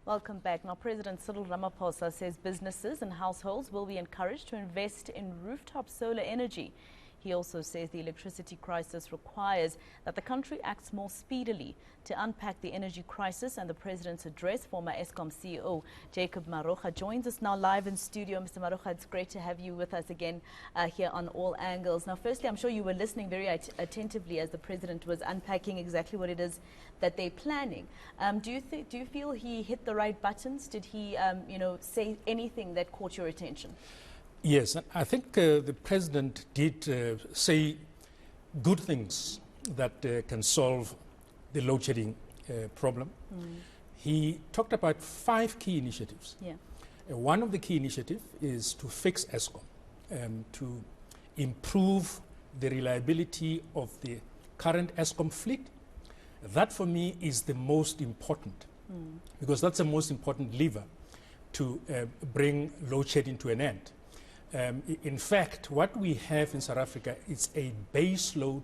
Welcome back. Now, President Cyril Ramaphosa says businesses and households will be encouraged to invest in rooftop solar energy. He also says the electricity crisis requires that the country acts more speedily. To unpack the energy crisis and the President's address, former Eskom CEO Jacob Maroga joins us now live in studio. Mr. Maroga, it's great to have you with us again here on All Angles. Now, firstly, I'm sure you were listening very attentively as the President was unpacking exactly what it is that they're planning. Do you feel he hit the right buttons? Did he, say anything that caught your attention? Yes, I think the President did say good things that can solve the load shedding problem. He talked about 5 key initiatives. Yeah. One of the key initiatives is to fix Eskom, to improve the reliability of the current Eskom fleet. That for me is the most important, because that's the most important lever to bring load shedding to an end. In fact, what we have in South Africa is a base load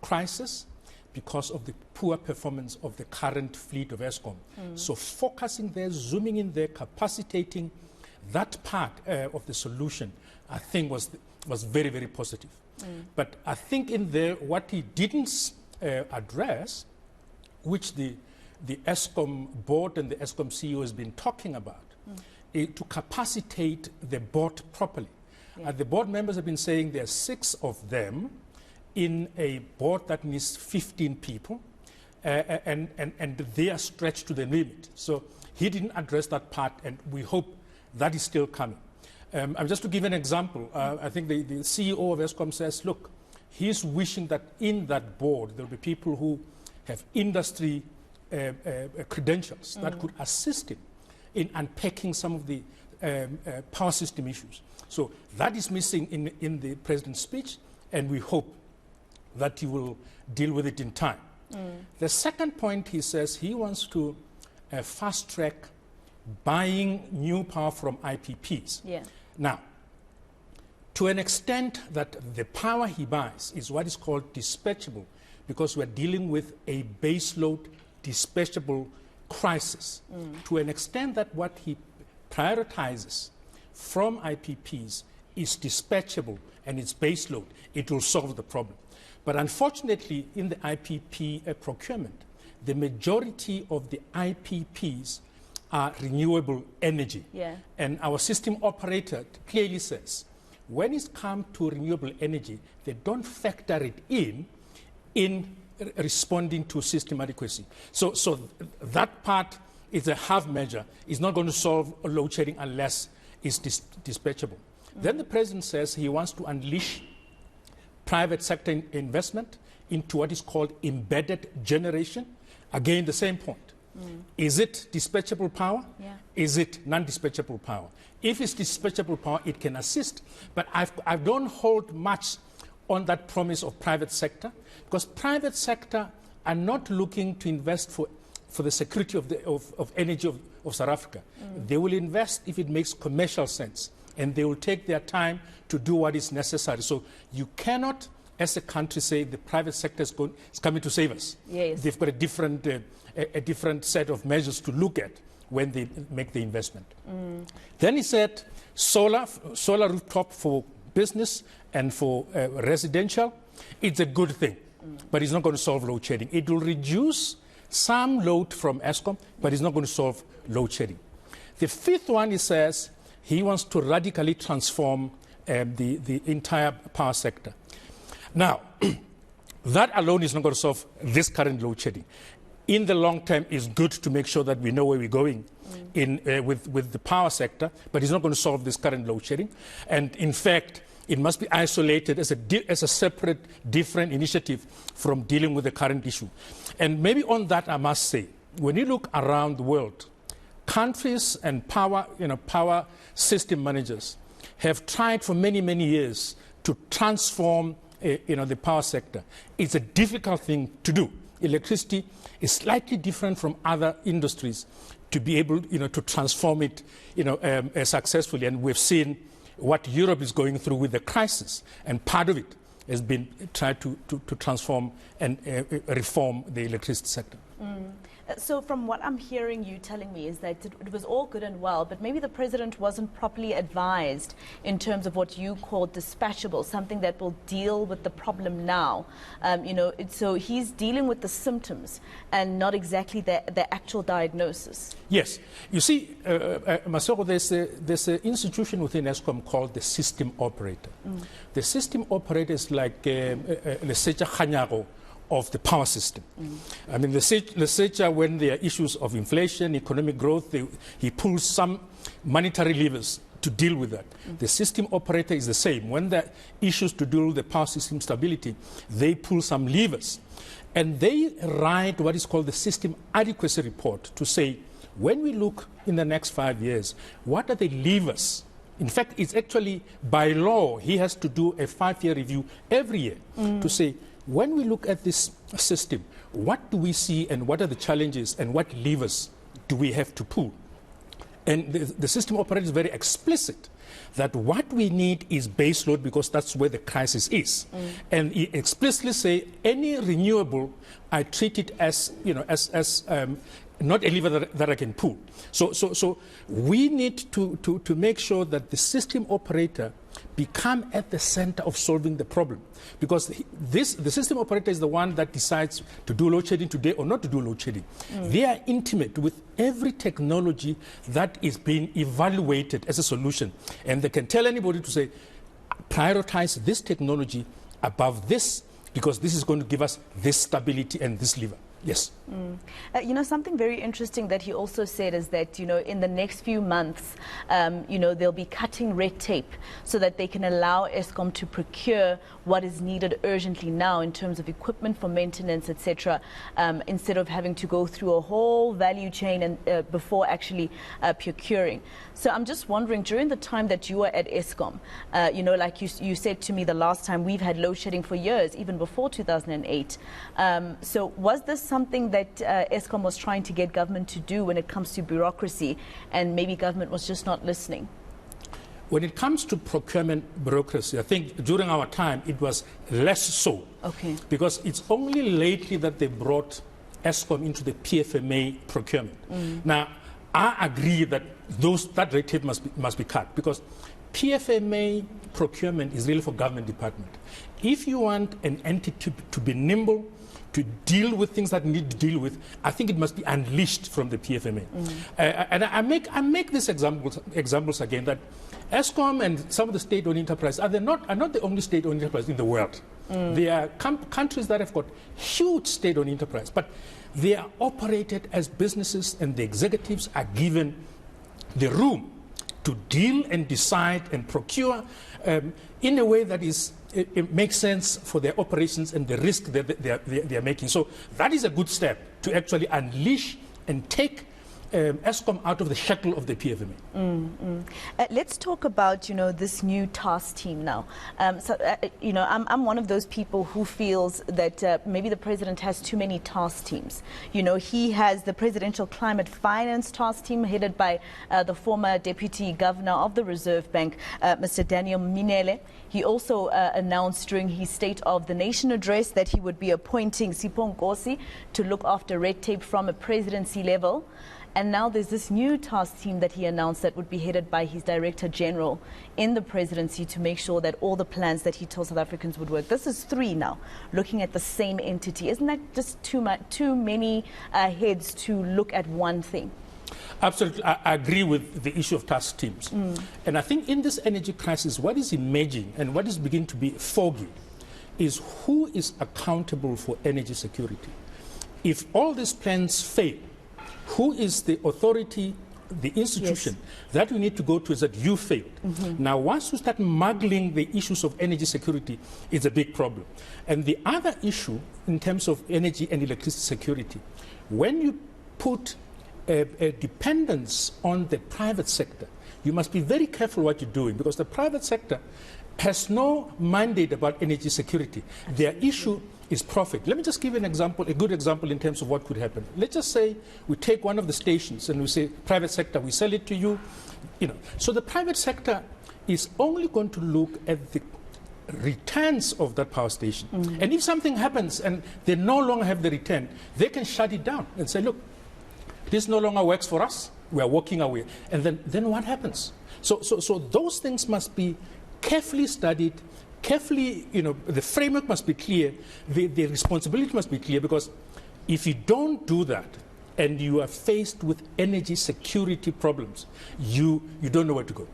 crisis because of the poor performance of the current fleet of Eskom. So focusing there, zooming in there, capacitating that part of the solution, I think was very, very positive. But I think in there, what he didn't address, which the Eskom board and the Eskom CEO has been talking about, to capacitate the board properly. Yeah. The board members have been saying there are 6 of them in a board that needs 15 people, and they are stretched to the limit. So he didn't address that part, and we hope that is still coming. Just to give an example, I think the CEO of Eskom says, look, he's wishing that in that board there will be people who have industry credentials that could assist him in unpacking some of the power system issues. So that is missing in the President's speech, and we hope that he will deal with it in time. The second point, he says he wants to fast-track buying new power from IPPs. Yeah. Now, to an extent that the power he buys is what is called dispatchable, because we're dealing with a baseload dispatchable crisis. To an extent that what he prioritizes from IPPs is dispatchable and it's baseload, it will solve the problem. But unfortunately, in the IPP procurement, the majority of the IPPs are renewable energy. Yeah. And our system operator clearly says, when it comes to renewable energy, they don't factor it in responding to system adequacy. So that part is a half measure. It's not going to solve load shedding unless it's dispatchable. Then the President says he wants to unleash private sector investment into what is called embedded generation. Again, the same point. Is it dispatchable power? Yeah. Is it non-dispatchable power? If it's dispatchable power, it can assist. But I don't hold much on that promise of private sector, because private sector are not looking to invest for the security of energy of South Africa. They will invest if it makes commercial sense, and they will take their time to do what is necessary. So you cannot, as a country, say the private sector is coming to save us. Yes. They've got a different set of measures to look at when they make the investment. Then he said solar rooftop for business and for residential, it's a good thing, but it's not going to solve load shedding. It will reduce some load from Eskom, but it's not going to solve load shedding. The fifth one, he says, he wants to radically transform the entire power sector. Now, that alone is not going to solve this current load shedding. In the long term, it's good to make sure that we know where we're going with the power sector, but it's not going to solve this current load shedding. And in fact, it must be isolated as a separate, different initiative from dealing with the current issue. And maybe on that, I must say, when you look around the world, countries and power system managers have tried for many, many years to transform the power sector. It's a difficult thing to do. Electricity is slightly different from other industries to be able to transform it successfully. And we've seen what Europe is going through with the crisis, and part of it has been tried to transform and reform the electricity sector. So from what I'm hearing you telling me is that it was all good and well, but maybe the president wasn't properly advised in terms of what you call dispatchable, something that will deal with the problem now. So he's dealing with the symptoms and not exactly the actual diagnosis. Yes. You see, Masoko, there's an institution within Eskom called the system operator. The system operator is like the of the power system. I mean, the legislature, when there are issues of inflation, economic growth, he pulls some monetary levers to deal with that. The system operator is the same. When there are issues to do with the power system stability, they pull some levers. And they write what is called the system adequacy report to say, when we look in the next 5 years, what are the levers? In fact, it's actually by law, he has to do a 5-year review every year to say, when we look at this system, what do we see and what are the challenges and what levers do we have to pull? And the system operator is very explicit that what we need is base load because that's where the crisis is. And he explicitly say any renewable, I treat it as, not a lever that I can pull. So we need to make sure that the system operator become at the center of solving the problem. Because the system operator is the one that decides to do load shedding today or not to do load shedding. They are intimate with every technology that is being evaluated as a solution. And they can tell anybody to say, prioritize this technology above this because this is going to give us this stability and this lever. Yes. Something very interesting that he also said is that, in the next few months, they'll be cutting red tape so that they can allow Eskom to procure what is needed urgently now in terms of equipment for maintenance, etc., instead of having to go through a whole value chain and before actually procuring. So I'm just wondering, during the time that you were at Eskom, like you said to me the last time, we've had load shedding for years, even before 2008. So was this something that Eskom was trying to get government to do when it comes to bureaucracy, and maybe government was just not listening? When it comes to procurement bureaucracy, I think during our time it was less so. Okay. Because it's only lately that they brought Eskom into the PFMA procurement. Now, I agree that that red tape must be cut because PFMA procurement is really for government department. If you want an entity to be nimble, to deal with things that need to deal with, I think it must be unleashed from the PFMA. And I make these examples again that Eskom and some of the state-owned enterprises are not the only state-owned enterprise in the world. There are countries that have got huge state-owned enterprise, but they are operated as businesses and the executives are given the room to deal and decide and procure in a way that it makes sense for their operations and the risk that they are making. So that is a good step to actually unleash and take Eskom out of the shackle of the PFMA. Let's talk about, this new task team now. I'm one of those people who feels that maybe the president has too many task teams. He has the Presidential Climate Finance Task Team headed by the former Deputy Governor of the Reserve Bank, Mr. Daniel Minele. He also announced during his State of the Nation address that he would be appointing Sipho Nkosi to look after red tape from a presidency level. And now there's this new task team that he announced that would be headed by his Director General in the presidency to make sure that all the plans that he told South Africans would work. This is 3 now, looking at the same entity. Isn't that just too many heads to look at one thing? Absolutely. I agree with the issue of task teams. And I think in this energy crisis, what is emerging and what is beginning to be foggy is who is accountable for energy security. If all these plans fail, who is the authority, the institution that we need to go to is that you failed. Now, once we start muggling the issues of energy security, it's a big problem. And the other issue in terms of energy and electricity security, when you put a dependence on the private sector, you must be very careful what you're doing because the private sector has no mandate about energy security. Their issue is profit. Let me just give you an example, a good example in terms of what could happen. Let's just say we take one of the stations and we say, private sector, we sell it to you. So the private sector is only going to look at the returns of that power station. And if something happens and they no longer have the return, they can shut it down and say, look, this no longer works for us, we are walking away. And then what happens? So those things must be carefully studied, carefully, the framework must be clear, the responsibility must be clear, because if you don't do that and you are faced with energy security problems, you don't know where to go.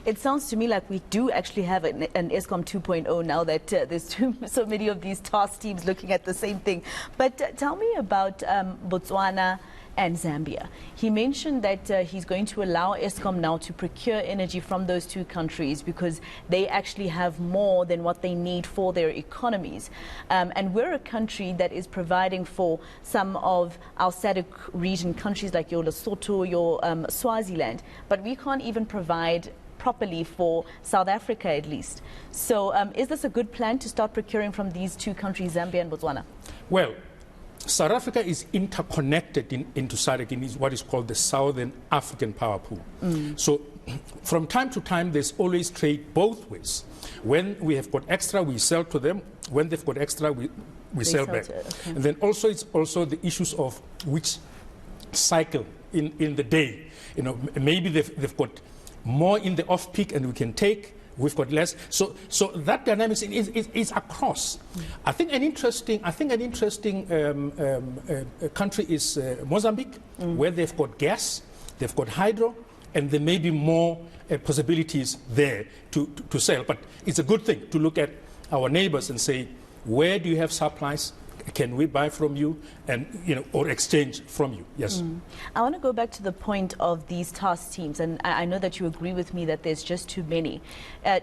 It sounds to me like we do actually have an Eskom 2.0 now that there's so many of these task teams looking at the same thing. But tell me about Botswana and Zambia. He mentioned that he's going to allow Eskom now to procure energy from those two countries because they actually have more than what they need for their economies. And we're a country that is providing for some of our SADC region countries like your Lesotho, your Swaziland, but we can't even provide properly for South Africa at least. So is this a good plan to start procuring from these two countries, Zambia and Botswana? Well, South Africa is interconnected into SADC in what is called the Southern African Power Pool. So from time to time, there's always trade both ways. When we have got extra, we sell to them. When they've got extra, we sell back. Okay. And then also it's also the issues of which cycle in the day. Maybe they've got more in the off-peak and we can take. We've got less, so that dynamics is across. I think an interesting country is Mozambique, where they've got gas, they've got hydro, and there may be more possibilities there to sell. But it's a good thing to look at our neighbors and say, where do you have supplies? Can we buy from you and or exchange from you? Yes. I want to go back to the point of these task teams, and I know that you agree with me that there's just too many.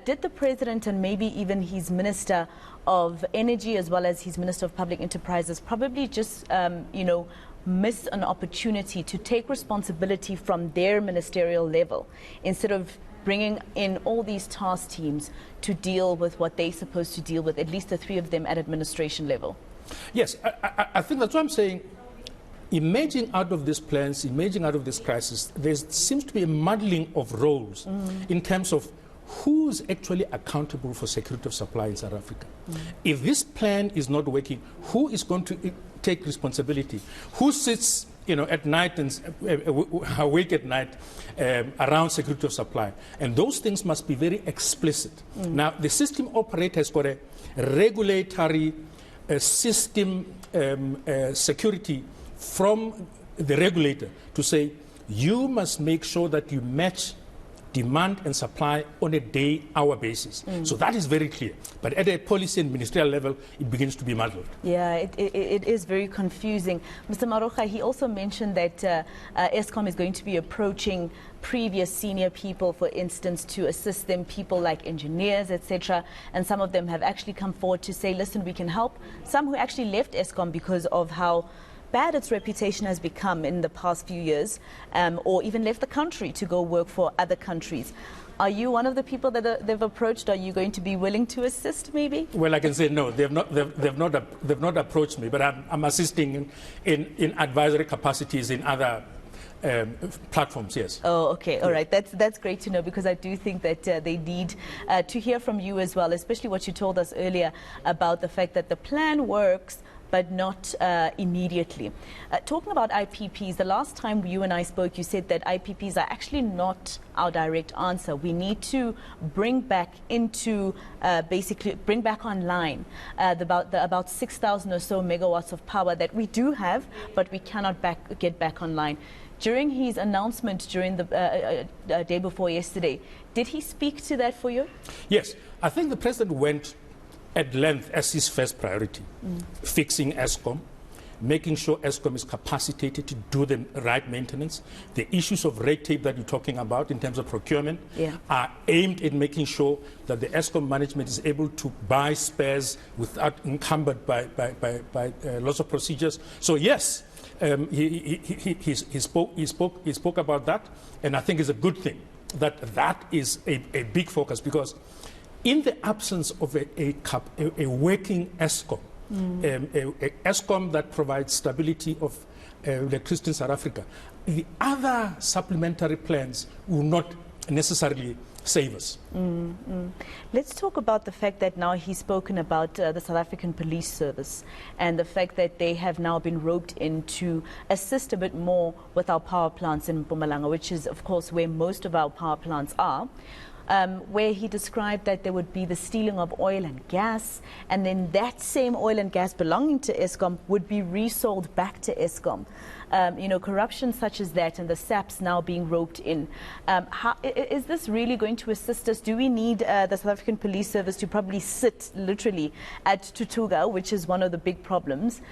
Did the president and maybe even his minister of energy as well as his minister of public enterprises probably just miss an opportunity to take responsibility from their ministerial level instead of bringing in all these task teams to deal with what they're supposed to deal with, at least the three of them at administration level? Yes, I think that's what I'm saying. Emerging out of these plans, emerging out of this crisis, there seems to be a muddling of roles in terms of who's actually accountable for security of supply in South Africa. If this plan is not working, who is going to take responsibility? Who sits at night and awake at night around security of supply? And those things must be very explicit. Now, the system operator has got a regulatory system security from the regulator to say you must make sure that you match demand and supply on a day-hour basis. So that is very clear. But at a policy and ministerial level, it begins to be muddled. Yeah, it is very confusing. Mr. Maroga, he also mentioned that Eskom is going to be approaching previous senior people, for instance, to assist them, people like engineers, etc. And some of them have actually come forward to say, listen, we can help. Some who actually left Eskom because of how bad its reputation has become in the past few years, or even left the country to go work for other countries. Are you one of the people that they've approached? Are you going to be willing to assist, maybe? Well, I can say no. They've not approached me, but I'm assisting in advisory capacities in other platforms, yes. Oh, okay. All right. That's great to know, because I do think that they need to hear from you as well, especially what you told us earlier about the fact that the plan works, but not immediately. Talking about IPPs, the last time you and I spoke, you said that IPPs are actually not our direct answer. We need to bring back into, basically bring back online about 6,000 or so megawatts of power that we do have, but we cannot get back online. During his announcement during the day before yesterday, did he speak to that for you? Yes. I think the president went at length as his first priority, fixing Eskom, making sure Eskom is capacitated to do the right maintenance. The issues of red tape that you're talking about in terms of procurement are aimed at making sure that the Eskom management is able to buy spares without encumbered by lots of procedures. So yes, he spoke about that, and I think it's a good thing that is a big focus, because in the absence of a working Eskom, a Eskom that provides stability of electricity in South Africa, the other supplementary plans will not necessarily savers. Let's talk about the fact that now he's spoken about the South African Police Service and the fact that they have now been roped in to assist a bit more with our power plants in Mpumalanga, which is, of course, where most of our power plants are. Where he described that there would be the stealing of oil and gas, and then that same oil and gas belonging to Eskom would be resold back to Eskom. Corruption such as that, and the SAPs now being roped in. Is this really going to assist us? Do we need the South African Police Service to probably sit literally at Tutuga, which is one of the big problems,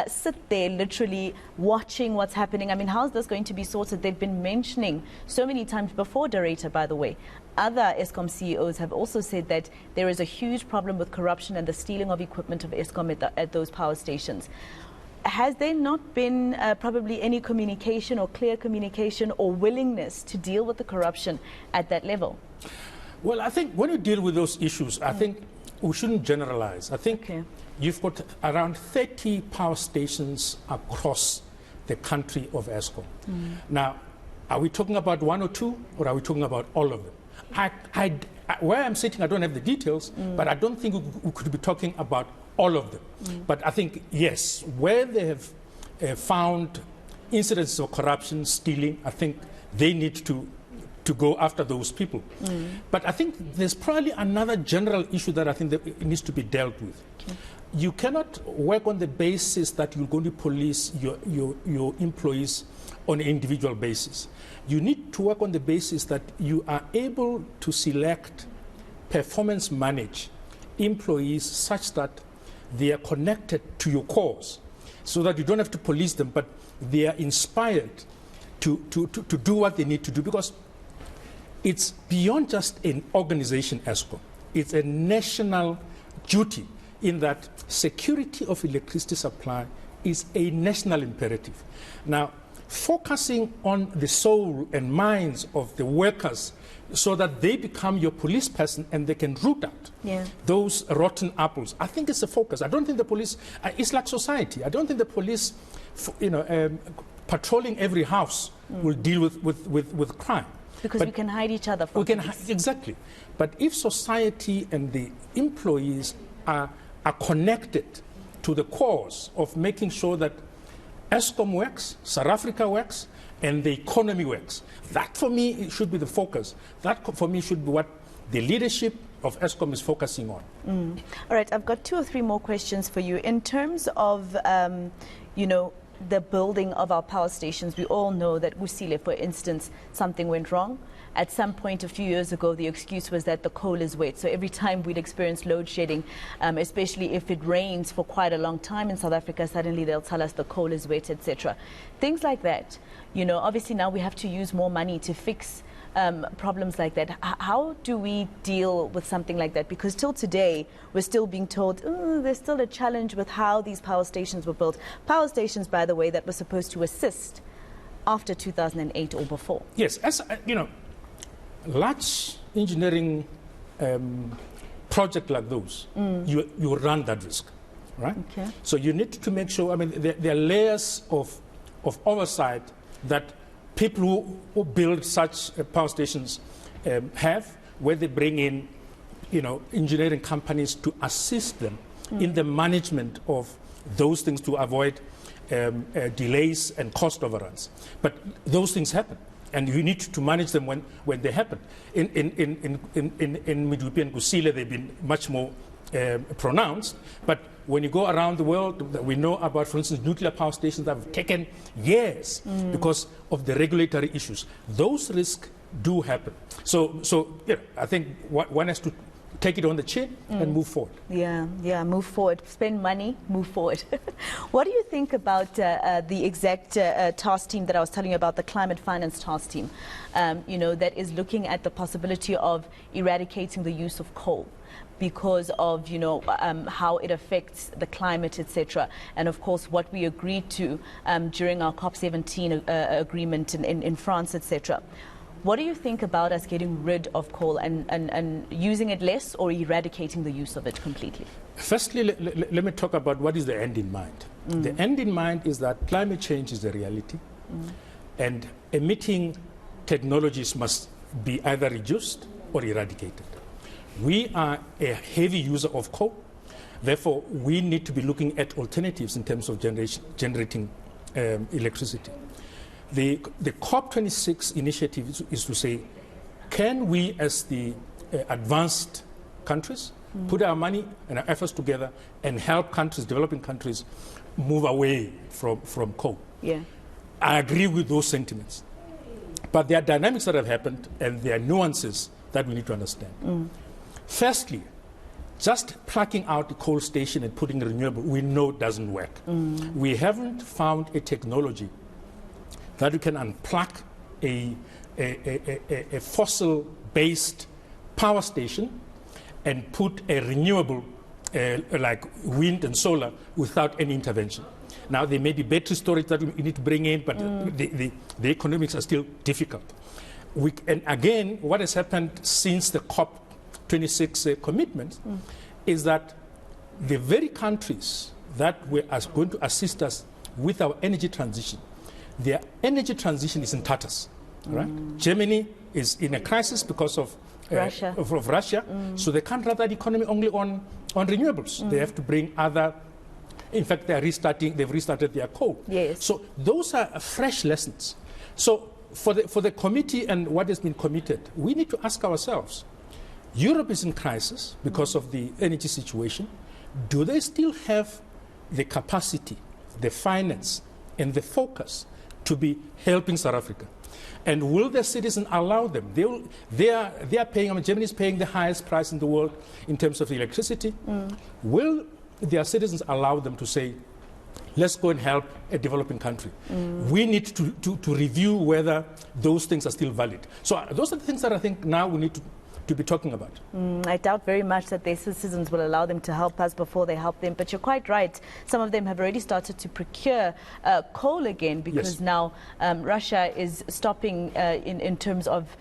sit there literally watching what's happening? I mean, how is this going to be sorted? They've been mentioning so many times before, Doretta, by the way. Other Eskom CEOs have also said that there is a huge problem with corruption and the stealing of equipment of Eskom at those power stations. Has there not been probably any communication or clear communication or willingness to deal with the corruption at that level? Well, I think when you deal with those issues, I think we shouldn't generalize. I think you've got around 30 power stations across the country of Eskom. Now, are we talking about one or two, or are we talking about all of them? Where I'm sitting, I don't have the details, but I don't think we could be talking about all of them. But I think, yes, where they have found incidents of corruption, stealing, I think they need to go after those people. But I think there's probably another general issue that I think that it needs to be dealt with. You cannot work on the basis that you're going to police your employees on an individual basis. You need to work on the basis that you are able to select, performance manage employees such that they are connected to your cause, so that you don't have to police them, but they are inspired to do what they need to do, because it's beyond just an organization, Eskom. It's a national duty, in that security of electricity supply is a national imperative. Now, focusing on the soul and minds of the workers so that they become your police person and they can root out those rotten apples, I think it's a focus. I don't think the police, it's like society. I don't think the police, patrolling every house will deal with crime. Because we can hide each other from police. Exactly. But if society and the employees are connected to the cause of making sure that Eskom works, South Africa works, and the economy works, that for me should be the focus. That for me should be what the leadership of Eskom is focusing on. All right, I've got 2 or 3 more questions for you. In terms of, the building of our power stations, we all know that Kusile, for instance, something went wrong. At some point a few years ago, the excuse was that the coal is wet. So every time we'd experience load shedding, especially if it rains for quite a long time in South Africa, suddenly they'll tell us the coal is wet, etc. Things like that. Obviously now we have to use more money to fix problems like that. How do we deal with something like that? Because till today, we're still being told there's still a challenge with how these power stations were built. Power stations, by the way, that were supposed to assist after 2008 or before. Yes, as large engineering project like those, you run that risk, right? Okay. So you need to make sure, there are layers of oversight that people who build such power stations have, where they bring in, engineering companies to assist them in the management of those things to avoid delays and cost overruns. But those things happen, and you need to manage them when they happen. In Medupi and Kusile, they've been much more pronounced, but when you go around the world, we know about, for instance, nuclear power stations that have taken years because of the regulatory issues. Those risks do happen. So I think one has to take it on the chin and move forward. Yeah, move forward. Spend money, move forward. What do you think about the exact task team that I was telling you about, the climate finance task team, that is looking at the possibility of eradicating the use of coal because of, how it affects the climate, etc. And of course, what we agreed to during our COP17 agreement in France, etc. What do you think about us getting rid of coal and using it less, or eradicating the use of it completely? Firstly, let me talk about what is the end in mind. The end in mind is that climate change is a reality, and emitting technologies must be either reduced or eradicated. We are a heavy user of coal. Therefore, we need to be looking at alternatives in terms of generating electricity. The COP26 initiative is to say, can we as the advanced countries put our money and our efforts together and help countries, developing countries, move away from coal? Yeah. I agree with those sentiments. But there are dynamics that have happened and there are nuances that we need to understand. Firstly, just plucking out the coal station and putting renewable, we know doesn't work. We haven't found a technology that we can unplug a fossil-based power station and put a renewable like wind and solar without any intervention. Now, there may be battery storage that we need to bring in, but the economics are still difficult. And again, what has happened since the COP26 commitments is that the very countries that are going to assist us with our energy transition, their energy transition is in tatters. Right? Germany is in a crisis because of Russia. So they can't run that economy only on renewables. They have to bring other. In fact, they've restarted their coal. Yes. So those are fresh lessons. So for the committee and what has been committed, we need to ask ourselves, Europe is in crisis because of the energy situation. Do they still have the capacity, the finance, and the focus to be helping South Africa? And will their citizens allow them? They are paying, Germany is paying the highest price in the world in terms of electricity. Will their citizens allow them to say, let's go and help a developing country? We need to review whether those things are still valid. So those are the things that I think now we need to be talking about. I doubt very much that their citizens will allow them to help us before they help them. But you're quite right. Some of them have already started to procure coal again because now Russia is stopping in terms of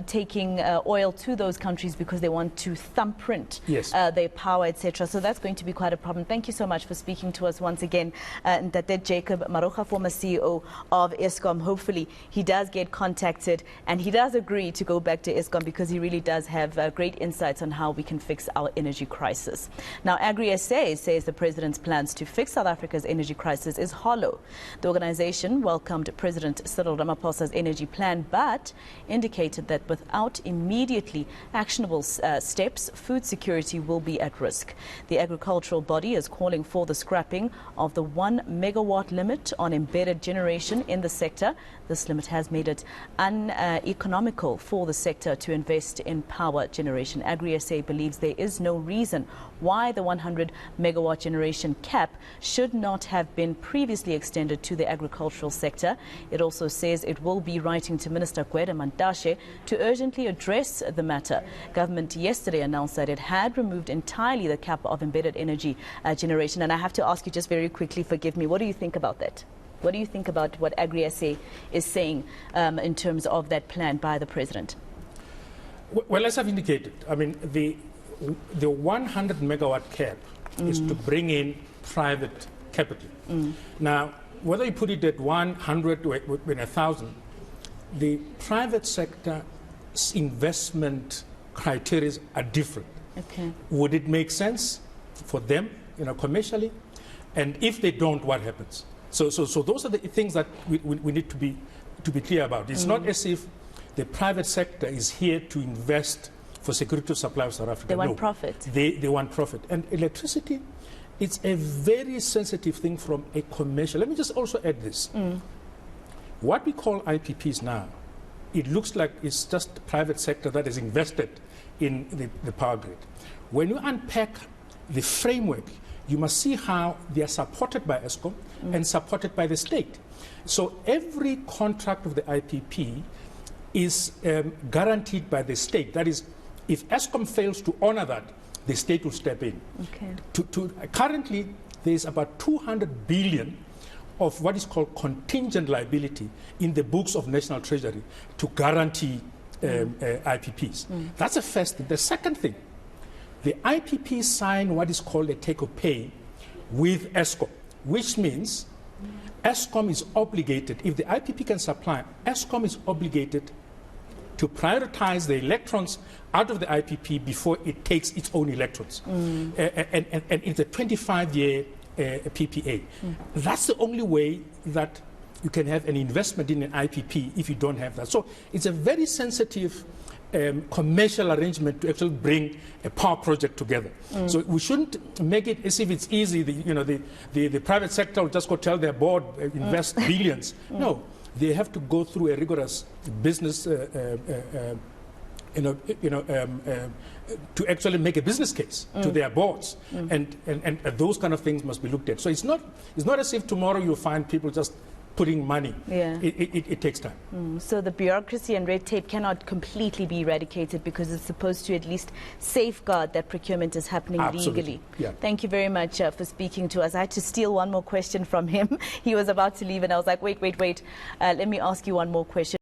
taking oil to those countries because they want to thumbprint their power, etc. So that's going to be quite a problem. Thank you so much for speaking to us once again. That Jacob Maroga, former CEO of Eskom. Hopefully he does get contacted and he does agree to go back to Eskom because he really does have great insights on how we can fix our energy crisis. Now, Agri-SA says the president's plans to fix South Africa's energy crisis is hollow. The organization welcomed President Cyril Ramaphosa's energy plan, but indicated that without immediately actionable steps, food security will be at risk. The agricultural body is calling for the scrapping of the 1 megawatt limit on embedded generation in the sector. This limit has made it uneconomical for the sector to invest in power generation. Agri-SA believes there is no reason why the 100 megawatt generation cap should not have been previously extended to the agricultural sector. It also says it will be writing to Minister Gwede Mantashe to urgently address the matter. Government yesterday announced that it had removed entirely the cap of embedded energy generation. And I have to ask you just very quickly, forgive me, what do you think about that? What do you think about what Agri-SA is saying in terms of that plan by the president? Well, as I've indicated, I mean, the 100 megawatt cap is to bring in private capital. Now, whether you put it at 100 or 1,000, the private sector's investment criteria are different. Okay. Would it make sense for them, commercially? And if they don't, what happens? So those are the things that we need to be clear about. It's not as if the private sector is here to invest for security of supply of South Africa. They want profit. They want profit. And electricity, it's a very sensitive thing from a commercial. Let me just also add this. What we call IPPs now, it looks like it's just the private sector that is invested in the power grid. When you unpack the framework, you must see how they are supported by Eskom and supported by the state. So every contract of the IPP is guaranteed by the state. That is, if Eskom fails to honor that, the state will step in. Okay. Currently, there is about 200 billion of what is called contingent liability in the books of National Treasury to guarantee IPPs. That's the first thing. The second thing, the IPPs sign what is called a take-or-pay with Eskom, which means Eskom is obligated, if the IPP can supply, Eskom is obligated to prioritize the electrons out of the IPP before it takes its own electrons. And it's a 25-year PPA. That's the only way that you can have an investment in an IPP if you don't have that. So it's a very sensitive commercial arrangement to actually bring a power project together. So we shouldn't make it as if it's easy. The private sector will just go tell their board, invest billions. No, they have to go through a rigorous business to actually make a business case to their boards, and those kind of things must be looked at. So it's not as if tomorrow you'll find people just putting money. Yeah. It takes time. So the bureaucracy and red tape cannot completely be eradicated because it's supposed to at least safeguard that procurement is happening legally. Yeah. Thank you very much for speaking to us. I had to steal one more question from him. He was about to leave and I was like, wait. Let me ask you one more question.